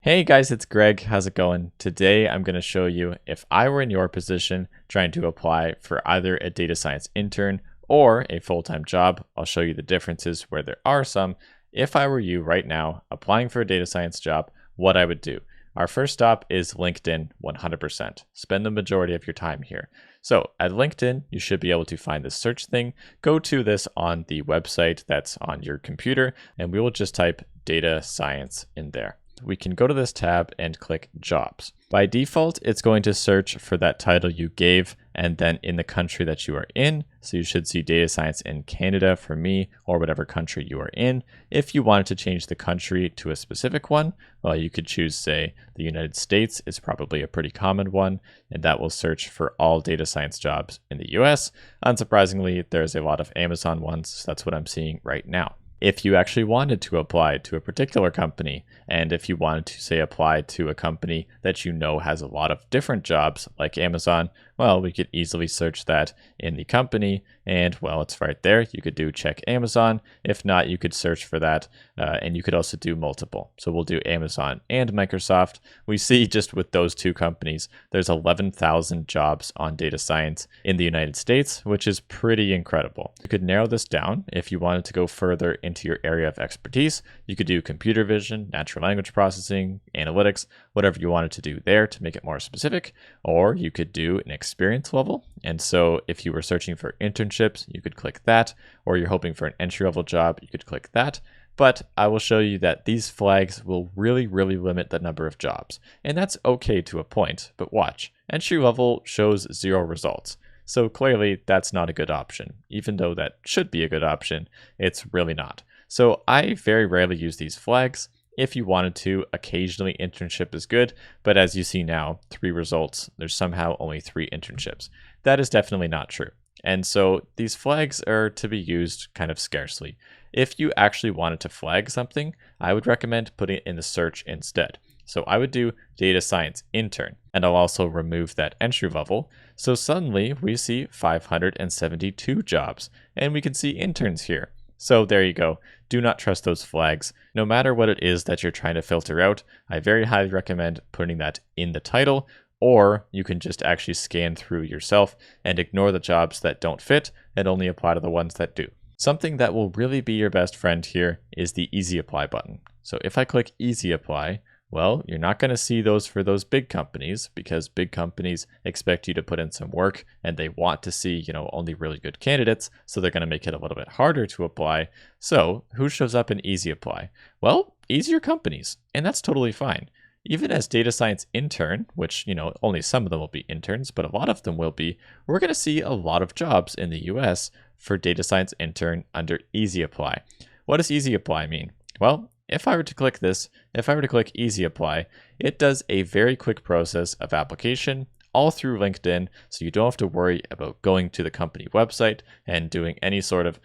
Hey guys, it's Greg. How's it going? Today I'm going to show you if I were in your position trying to apply for either a data science intern or a full-time job. I'll show you the differences where there are some. If I were you right now applying for a data science job, what I would do. Our first stop is LinkedIn 100%. Spend the majority of your time here. So at LinkedIn, you should be able to find this search thing. Go to this on the website that's on your computer, and we will just type data science in there. We can go to this tab and click jobs. By default, it's going to search for that title you gave and then in the country that you are in. So you should see data science in Canada for me or whatever country you are in. If you wanted to change the country to a specific one, well, you could choose, say, the United States is probably a pretty common one, and that will search for all data science jobs in the US. Unsurprisingly, there's a lot of Amazon ones. So that's what I'm seeing right now. If you actually wanted to apply to a particular company, and if you wanted to, say, apply to a company that you know has a lot of different jobs, like Amazon, well, we could easily search that in the company, and well, it's right there. You could do check Amazon. If not, you could search for that, and you could also do multiple. So we'll do Amazon and Microsoft. We see just with those two companies, there's 11,000 jobs on data science in the United States, which is pretty incredible. You could narrow this down if you wanted to go further into your area of expertise. You could do computer vision, natural language processing, analytics, whatever you wanted to do there to make it more specific, or you could do an experience level. And so if you were searching for internships, you could click that, or you're hoping for an entry level job, you could click that. But I will show you that these flags will really limit the number of jobs. And that's okay to a point, but watch. Entry level shows 0 results. So clearly that's not a good option. Even though that should be a good option, it's really not. So I very rarely use these flags. If you wanted to, occasionally internship is good, but as you see now, 3 results, there's somehow only 3 internships. That is definitely not true. And so these flags are to be used kind of scarcely. If you actually wanted to flag something, I would recommend putting it in the search instead. So I would do data science intern, and I'll also remove that entry level. So suddenly we see 572 jobs, and we can see interns here. So there you go. Do not trust those flags. No matter what it is that you're trying to filter out, I very highly recommend putting that in the title, or you can just actually scan through yourself and ignore the jobs that don't fit and only apply to the ones that do. Something that will really be your best friend here is the Easy Apply button. So if I click Easy Apply, well, you're not going to see those for those big companies because big companies expect you to put in some work and they want to see, only really good candidates. So they're going to make it a little bit harder to apply. So who shows up in Easy Apply? Well, easier companies, and that's totally fine. Even as data science intern, which, only some of them will be interns, but a lot of them will be, we're going to see a lot of jobs in the US for data science intern under Easy Apply. What does Easy Apply mean? Well, if I were to click this, if I were to click Easy Apply, it does a very quick process of application all through LinkedIn, so you don't have to worry about going to the company website and doing any sort of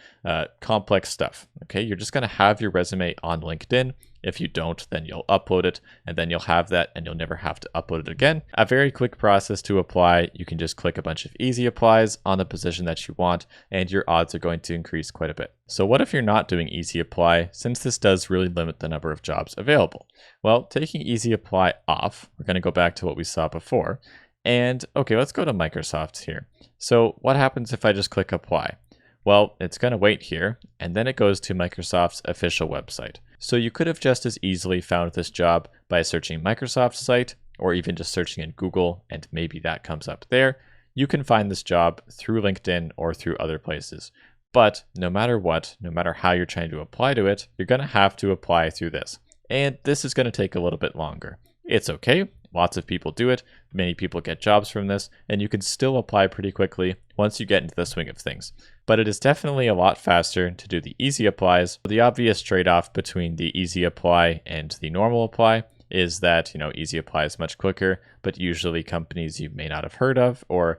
complex stuff. Okay, you're just going to have your resume on LinkedIn. If you don't, then you'll upload it, and then you'll have that, and you'll never have to upload it again. A very quick process to apply. You can just click a bunch of easy applies on the position that you want, and your odds are going to increase quite a bit. So what if you're not doing easy apply, since this does really limit the number of jobs available? Well, taking easy apply off, we're going to go back to what we saw before. And okay, let's go to Microsoft here. So what happens if I just click apply? Well, it's going to wait here, and then it goes to Microsoft's official website. So you could have just as easily found this job by searching Microsoft's site, or even just searching in Google, and maybe that comes up there. You can find this job through LinkedIn or through other places. But no matter what, no matter how you're trying to apply to it, you're going to have to apply through this. And this is going to take a little bit longer. It's okay. Lots of people do it. Many people get jobs from this, and you can still apply pretty quickly once you get into the swing of things. But it is definitely a lot faster to do the easy applies. The obvious trade-off between the easy apply and the normal apply is that, easy apply is much quicker, but usually companies you may not have heard of, or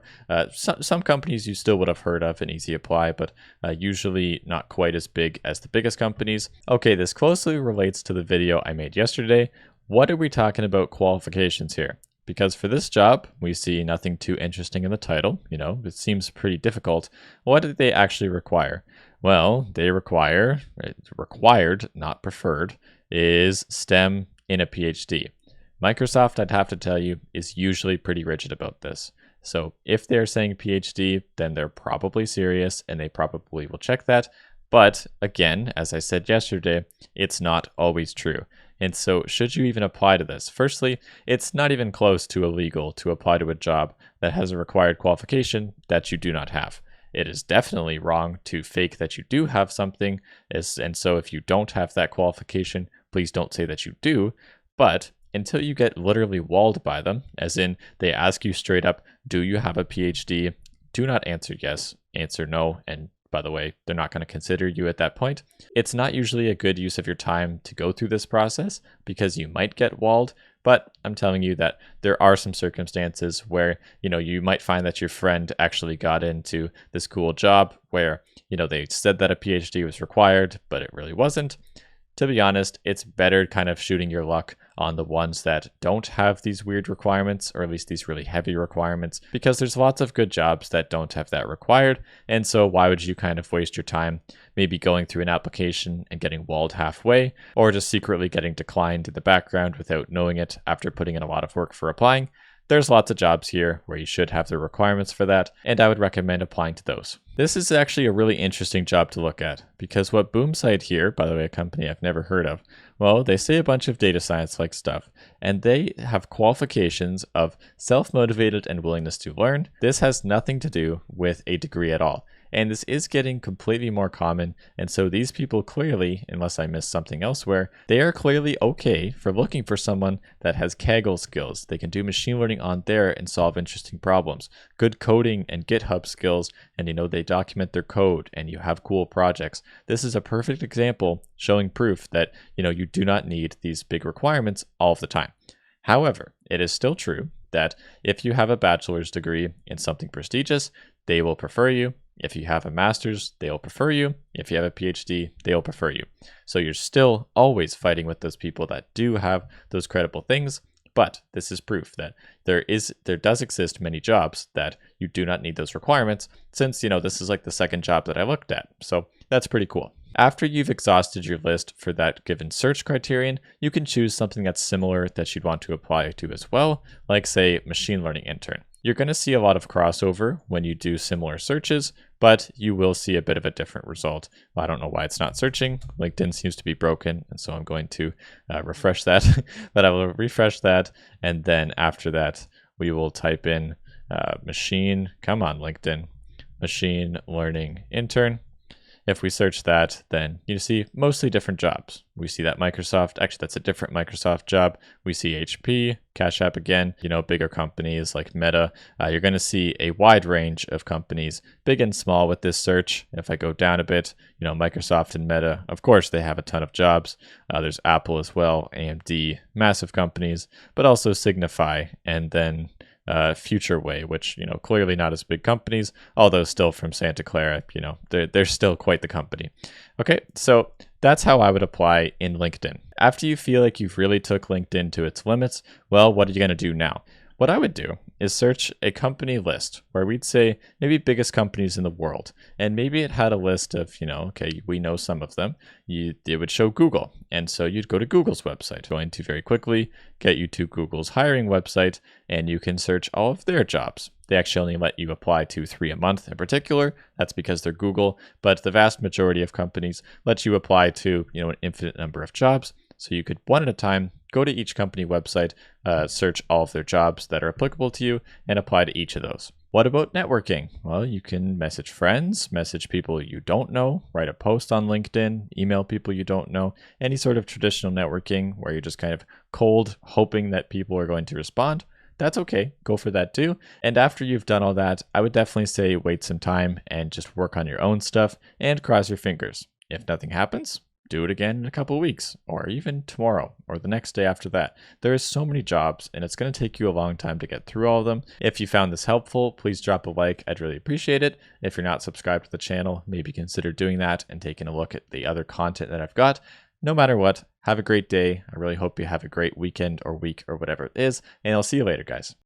some companies you still would have heard of in easy apply, but usually not quite as big as the biggest companies. Okay, this closely relates to the video I made yesterday. What are we talking about qualifications here? Because for this job, we see nothing too interesting in the title. It seems pretty difficult. What do they actually require? Well, they required, not preferred, is STEM in a PhD. Microsoft, I'd have to tell you, is usually pretty rigid about this. So if they're saying PhD, then they're probably serious and they probably will check that. But again, as I said yesterday, it's not always true. And so should you even apply to this? Firstly, it's not even close to illegal to apply to a job that has a required qualification that you do not have. It is definitely wrong to fake that you do have something. And so if you don't have that qualification, please don't say that you do. But until you get literally walled by them, as in they ask you straight up, do you have a PhD? Do not answer yes, answer no, and by the way, they're not going to consider you at that point. It's not usually a good use of your time to go through this process because you might get walled, but I'm telling you that there are some circumstances where, you might find that your friend actually got into this cool job where, they said that a PhD was required, but it really wasn't. To be honest, it's better kind of shooting your luck on the ones that don't have these weird requirements, or at least these really heavy requirements, because there's lots of good jobs that don't have that required. And so why would you kind of waste your time maybe going through an application and getting walled halfway, or just secretly getting declined in the background without knowing it after putting in a lot of work for applying? There's lots of jobs here where you should have the requirements for that, and I would recommend applying to those. This is actually a really interesting job to look at, because what Boomsite here, by the way, a company I've never heard of, well, they say a bunch of data science-like stuff, and they have qualifications of self-motivated and willingness to learn. This has nothing to do with a degree at all. And this is getting completely more common. And so these people clearly, unless I missed something elsewhere, they are clearly okay for looking for someone that has Kaggle skills. They can do machine learning on there and solve interesting problems. Good coding and GitHub skills, and they document their code and you have cool projects. This is a perfect example showing proof that, you do not need these big requirements all of the time. However, it is still true that if you have a bachelor's degree in something prestigious, they will prefer you. If you have a master's, they'll prefer you. If you have a PhD, they'll prefer you. So you're still always fighting with those people that do have those credible things. But this is proof that there does exist many jobs that you do not need those requirements, since, this is like the second job that I looked at. So that's pretty cool. After you've exhausted your list for that given search criterion, you can choose something that's similar that you'd want to apply to as well, like say machine learning intern. You're going to see a lot of crossover when you do similar searches, but you will see a bit of a different result. Well, I don't know why it's not searching. LinkedIn seems to be broken, and so I'm going to refresh that. But I will refresh that, and then after that, we will type in come on, LinkedIn, machine learning intern. If we search that, then you see mostly different jobs. We see that Microsoft, actually that's a different Microsoft job. We see HP, Cash App again, bigger companies like Meta. You're going to see a wide range of companies, big and small with this search. If I go down a bit, Microsoft and Meta, of course, they have a ton of jobs. There's Apple as well, AMD, massive companies, but also Signify, and then Future Way, which, clearly not as big companies, although still from Santa Clara, they're still quite the company. Okay, so that's how I would apply in LinkedIn. After you feel like you've really took LinkedIn to its limits, well, what are you going to do now? What I would do is search a company list where we'd say maybe biggest companies in the world. And maybe it had a list of, okay, we know some of them. It would show Google. And so you'd go to Google's website, going to very quickly get you to Google's hiring website, and you can search all of their jobs. They actually only let you apply to 3 a month in particular. That's because they're Google, but the vast majority of companies let you apply to, an infinite number of jobs. So you could, one at a time, go to each company website, search all of their jobs that are applicable to you, and apply to each of those. What about networking? Well, you can message friends, message people you don't know, write a post on LinkedIn, email people you don't know, any sort of traditional networking where you're just kind of cold, hoping that people are going to respond. That's okay. Go for that too. And after you've done all that, I would definitely say wait some time and just work on your own stuff and cross your fingers. If nothing happens, do it again in a couple of weeks, or even tomorrow, or the next day after that. There is so many jobs, and it's going to take you a long time to get through all of them. If you found this helpful, please drop a like. I'd really appreciate it. If you're not subscribed to the channel, maybe consider doing that and taking a look at the other content that I've got. No matter what, have a great day. I really hope you have a great weekend or week or whatever it is, and I'll see you later, guys.